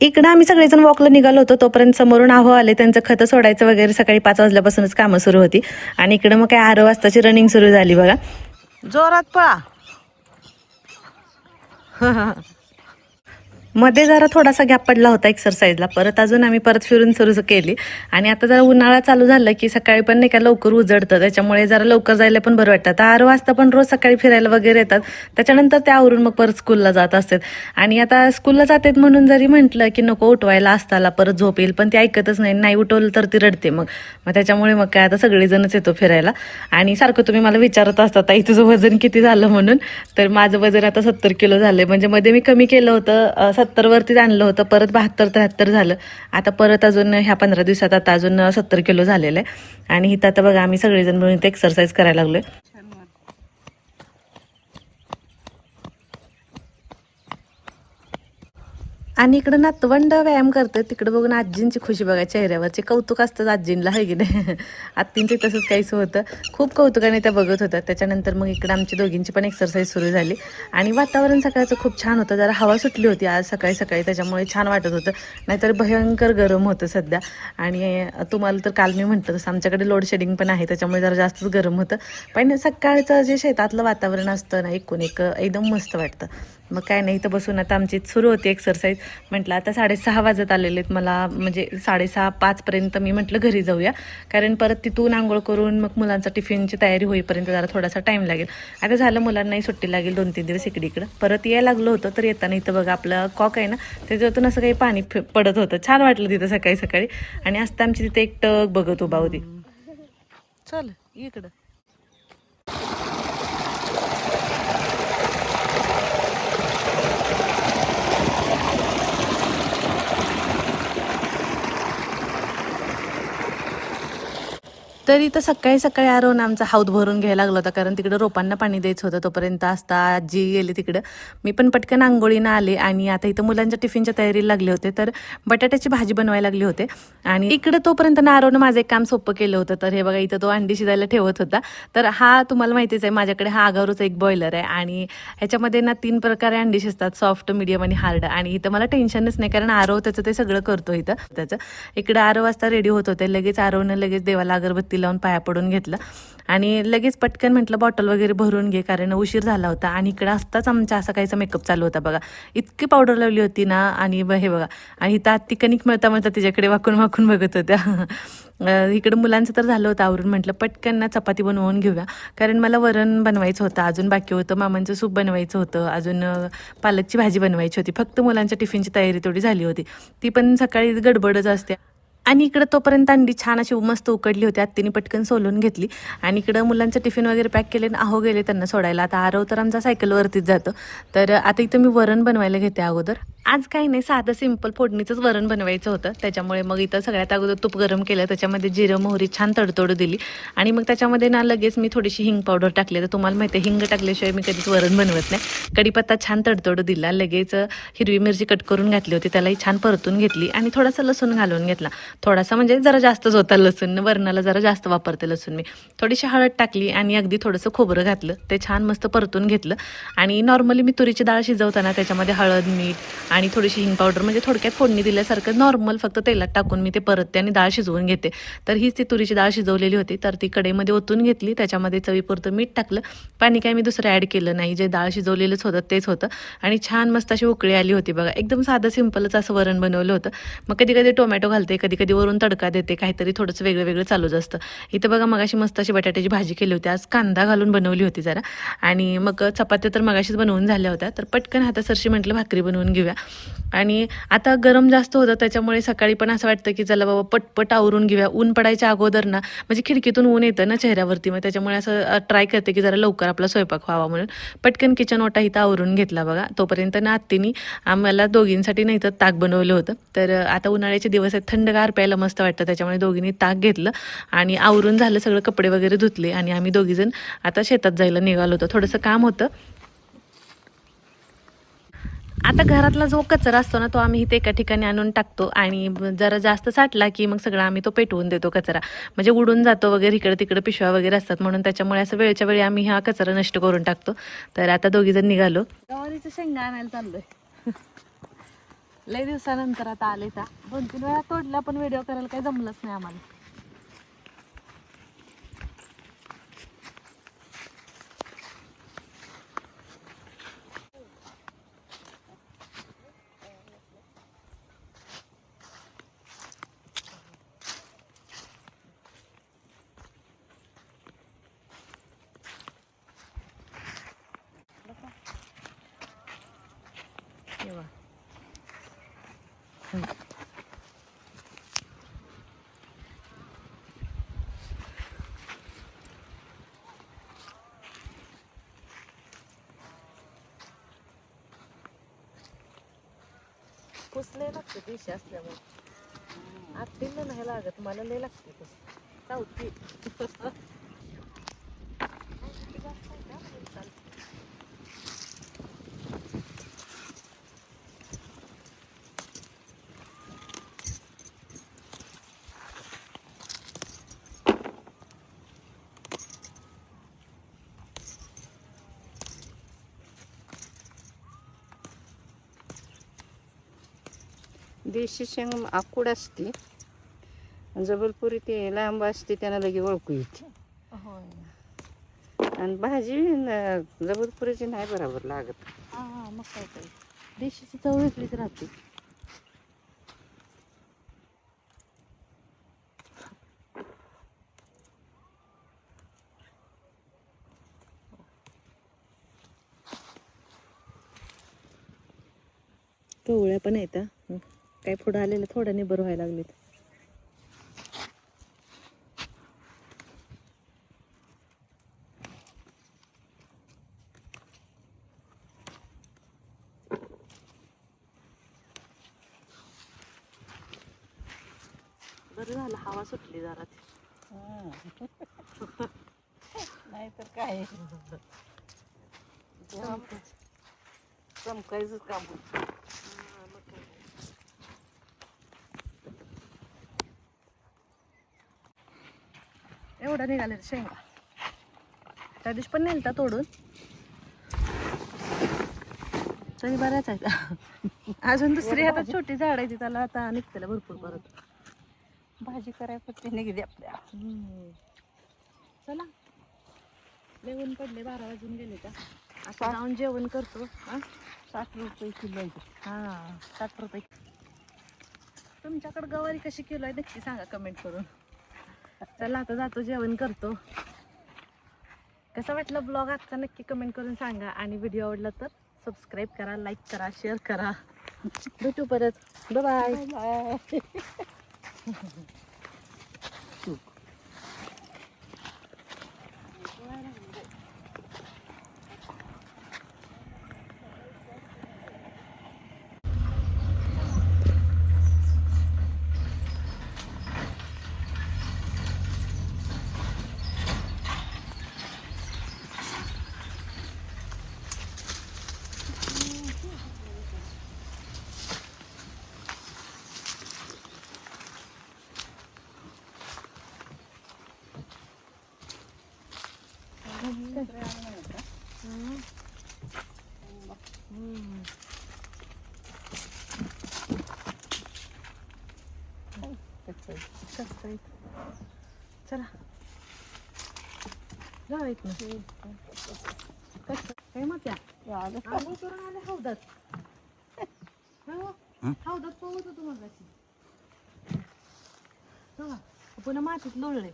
इकडं आम्ही सगळेजण वॉकला निघालो होतो, तोपर्यंत समोरून आहो आले. त्यांचं खतं सोडायचं वगैरे सकाळी 5 वाजल्यापासूनच कामं सुरू होती. आणि इकडं मग काय 8 वाजताची रनिंग सुरू झाली बघा. जोरात पळा. मध्ये जरा थोडासा गॅप पडला होता एक्सरसाइजला, परत अजून आम्ही परत फिरून सुरू केली. आणि आता जरा उन्हाळा चालू झाला की सकाळी पण नाही का लवकर उजडतं, त्याच्यामुळे जरा लवकर जायला पण बरं वाटतं. आता 8 वाजता पण रोज सकाळी फिरायला वगैरे येतात, त्याच्यानंतर त्या आवरून मग परत स्कूलला जात असतात. आणि आता स्कूलला जातात म्हणून जरी म्हटलं की नको उठवायला असताला परत झोप येईल, पण ती ऐकतच नाही. नाही उठवलं तर ती रडते मग मग त्याच्यामुळे मग काय आता सगळेजणच येतो फिरायला. आणि सारखं तुम्ही मला विचारत असता ताई तुझं वजन किती झालं म्हणून. तर माझं वजन आता 70 किलो झालं. म्हणजे मध्ये मी कमी केलं होतं, 70 वरतीच आणलं होतं, परत 72-73 झालं. आता परत अजून ह्या 15 दिवसात आता अजून 70 किलो झालेलं आहे. आणि इथं आता बघा आम्ही सगळेजण मिळून इथे एक्सरसाइज करायला लागलोय. आणि इकडं नातवंड व्यायाम करते, तिकडे बघून आजींची खुशी बघा चेहऱ्यावरचे कौतुक असतं आजींला, आहे की नाही. आत्तींचं तसंच काहीच होतं, खूप कौतुकाने त्या बघत होत्या. त्याच्यानंतर मग इकडं आमची दोघींची पण एक्सरसाइज सुरू झाली. आणि वातावरण सकाळचं खूप छान होतं, जरा हवा सुटली होती आज सकाळी सकाळी, त्याच्यामुळे छान वाटत होतं. नाहीतर भयंकर गरम होतं सध्या. आणि तुम्हाला तर काल मी म्हटलं तसं आमच्याकडे लोड शेडिंग पण आहे, त्याच्यामुळे जरा जास्तच गरम होतं. पण सकाळचं जे शेतातलं वातावरण असतं ना, एकूण एक एकदम मस्त वाटतं. मग काय नाही, इथं बसून आता आमची सुरू होती एक्सरसाइज. म्हटलं आता 6:30 वाजत आलेले आहेत मला, म्हणजे 6:30-5 मी म्हटलं घरी जाऊया, कारण परत तिथून आंघोळ करून मग मुलांचा टिफिनची तयारी होईपर्यंत जरा थोडासा टाईम लागेल. आता झालं मुलांनाही सुट्टी लागेल 2-3 दिवस इकडं. परत यायला लागलो होतं, तर येताना इथं बघा आपलं कॉक आहे ना, त्याच्यातून असं काही पाणी पडत होतं. छान वाटलं तिथं सकाळी सकाळी. आणि असता आमची तिथे एक टक बघत उभा होती. चल इकडं. तरी तर सकाळी सकाळी आरोन आमचा हौद भरून घ्यायला लागला होता, कारण तिकडं रोपांना पाणी द्यायचं होतं. तोपर्यंत असता आजी गेली तिकडं, मी पण पटकन आंघोळीनं आले. आणि आता इथं मुलांच्या टिफिनच्या तयारीला लागले होते, तर बटाट्याची भाजी बनवायला लागली होते. आणि इकडं तोपर्यंत नारोनं माझं एक काम सोपं केलं होतं. तर हे बघा इथं तो अंडी शिजायला ठेवत होता. तर हा तुम्हाला माहितीच आहे, माझ्याकडे हा आगारूचा एक बॉयलर आहे. आणि ह्याच्यामध्ये ना 3 प्रकारे अंडी शिजतात, सॉफ्ट, मीडियम आणि हार्ड. आणि इथं मला टेन्शनच नाही, कारण आरव त्याचं ते सगळं करतो इथं. त्याचं इकडं 8 वाजता रेडी होत होते, लगेच आरवनं लगेच देवाला अगरबत्ती लावून पाया पडून घेतलं. आणि लगेच पटकन म्हटलं बॉटल वगैरे भरून घे, कारण उशीर झाला होता. आणि इकडं असताच आमच्या असा काहीचा मेकअप चालू होता बघा. इतकी पावडर लावली होती ना. आणि हे बघा, आणि इथं आत्ती कणिक मिळता मिळता तिच्याकडे वाकून वाकून बघत होत्या. इकडं मुलांचं तर झालं होतं आवरून, म्हटलं पटकन ना चपाती बनवून घेऊया, कारण मला वरण बनवायचं होतं, अजून बाकी होतं मामांचं सूप बनवायचं होतं, अजून पालकची भाजी बनवायची होती. फक्त मुलांच्या टिफिनची तयारी तेवढी झाली होती, ती पण सकाळी गडबडच असते. आणि इकडं तोपर्यंत अंडी छान अशी मस्त उकडली होती, आत्तीने पटकन सोलून घेतली. आणि इकडं मुलांचं टिफिन वगैरे पॅक केले, आहो गेले त्यांना सोडायला. आता आरव तर आमचा सायकलवरतीच जातो. तर आता इथं मी वरण बनवायला घेते अगोदर. आज काही नाही, साधं सिंपल फोडणीचंच वरण बनवायचं होतं, त्याच्यामुळे मग इथं सगळ्यात अगोदर तूप गरम केलं, त्याच्यामध्ये जिरं मोहरी छान तडतोड दिली. आणि मग त्याच्यामध्ये ना लगेच मी थोडीशी हिंग पावडर टाकली. तर तुम्हाला माहिती आहे, हिंग टाकल्याशिवाय मी कधीच वरण बनवत नाही. कढीपत्ता छान तडतोड दिला, लगेच हिरवी मिरची कट करून घातली होती, त्यालाही छान परतून घेतली. आणि थोडासा लसूण घालून घेतला, थोडासा म्हणजे जरा जास्तच होता लसूण, वरणाला जरा जास्त वापरते लसूण मी. थोडीशी हळद टाकली आणि अगदी थोडंसं खोबरं घातलं, ते छान मस्त परतून घेतलं. आणि नॉर्मली मी तुरीची डाळ शिजवताना त्याच्यामध्ये हळद, मीठ आणि थोडीशी हिंग पावडर, म्हणजे थोडक्यात फोडणी दिल्यासारखं नॉर्मल फक्त तेलात टाकून मी ते परतते आणि डाळ शिजवून घेते. तर हीच ती तुरीची डाळ शिजवलेली होती, तर ती कढईमध्ये ओतून घेतली, त्याच्यामध्ये चवीपुरतं मीठ टाकलं. पाणी काय मी दुसरं ॲड केलं नाही, जे डाळ शिजवलेलंच होतं तेच होतं. आणि छान मस्त अशी उकळी आली होती बघा. एकदम साधं सिंपलच असं वरण बनवलं होतं. मग कधी कधी टोमॅटो घालते, कधी कधी वरून तडका देते, काहीतरी थोडंसं वेगळं वेगळं चालूच असतं. इथं बघा मगाशी मस्त अशी बटाट्याची भाजी केली होती, आज कांदा घालून बनवली होती जरा. आणि मग चपात्या तर मगाशीच बनवून झाल्या होत्या, तर पटकन हातासरशी म्हटलं भाकरी बनवून घेऊया. आणि आता गरम जास्त होतं, त्याच्यामुळे सकाळी पण असं वाटतं की चला बाबा पटपट आवरून घेऊया. ऊन पडायच्या अगोदर ना, म्हणजे खिडकीतून ऊन येतं ना चेहऱ्यावरती, मग त्याच्यामुळे असं ट्राय करते की जरा लवकर आपला स्वयंपाक व्हावा म्हणून पटकन किचन ओटा इथं आवरून घेतला बघा. तोपर्यंत ना आत्तीनी आम्हाला दोघींसाठी नाही तर ताक बनवलं होतं. तर आता उन्हाळ्याचे दिवस आहेत, थंडगार प्यायला मस्त वाटतं, त्याच्यामुळे दोघींनी ताक घेतलं. आणि आवरून झालं सगळं, कपडे वगैरे धुतले. आणि आम्ही दोघीजण आता शेतात जायला निघालो होतो, थोडंसं काम होतं. आता घरातला जो कचरा असतो ना, तो आम्ही इथे एका ठिकाणी आणून टाकतो. आणि जरा जास्त साठला की मग सगळं आम्ही तो पेटवून देतो कचरा, म्हणजे उडून जातो वगैरे, इकडे तिकडे पिशव्या वगैरे असतात म्हणून, त्याच्यामुळे असं वेळच्या वेळी आम्ही हा कचरा नष्ट करून टाकतो. तर आता दोघीजण निघालो, गवारीचं शेंगा आणायला चाललोय. लय दिवसानंतर आता आले त्या 2-3 वेळा तोडला पण व्हिडिओ करायला काही जमलंच नाही आम्हाला. तेव्हा पुस लय लागते देशी असल्यामुळे. आत्तीला नाही लागत, मला लय लागते पुस. चावती. देशी शेंग आकुड असते, जबलपुरी ते लांब असते, त्यांना लगे ओळखू येते. होय. आणि भाजी जबलपुरीची नाही बरोबर लागत. हा हा, मग काय काय देशीची चव वेगळीच राहते. कवळ्या पण आहेत हा. काय पुढं आलेलं थोड्या निबर व्हायला लागलेत. बरं झालं हवा सुटली जरा. नाही तर काय चमकायचं काम होतं. एवढा निघाले शेंगा. त्या दिवशी पण नेलता तोडून, तरी बऱ्याच आहेत. अजून दुसरी आता छोटी झाड आहे ती, त्याला आता निघतेला भरपूर परत. भाजी करायला ते निघते आपल्या. चला जेवण पडले, 12 वाजून गेले का. आता जाऊन जेवण करतो. 60 रुपये किलो आहे. हा 60 रुपये. तुमच्याकडे गवारी कशी किलो आहे नक्की सांगा कमेंट करून. चला आता जातो, जेवण करतो. कसं वाटलं ब्लॉग आजचा नक्की कमेंट करून सांगा. आणि व्हिडिओ आवडला तर सबस्क्राईब करा, लाईक करा, शेअर करा. भेटू परत. Bye bye. चला जाऊयात ना. काय मग त्या आलो करून आले हौदात. हौदात पोहत होतो मगाशी. पुन्हा मातीत लोळले.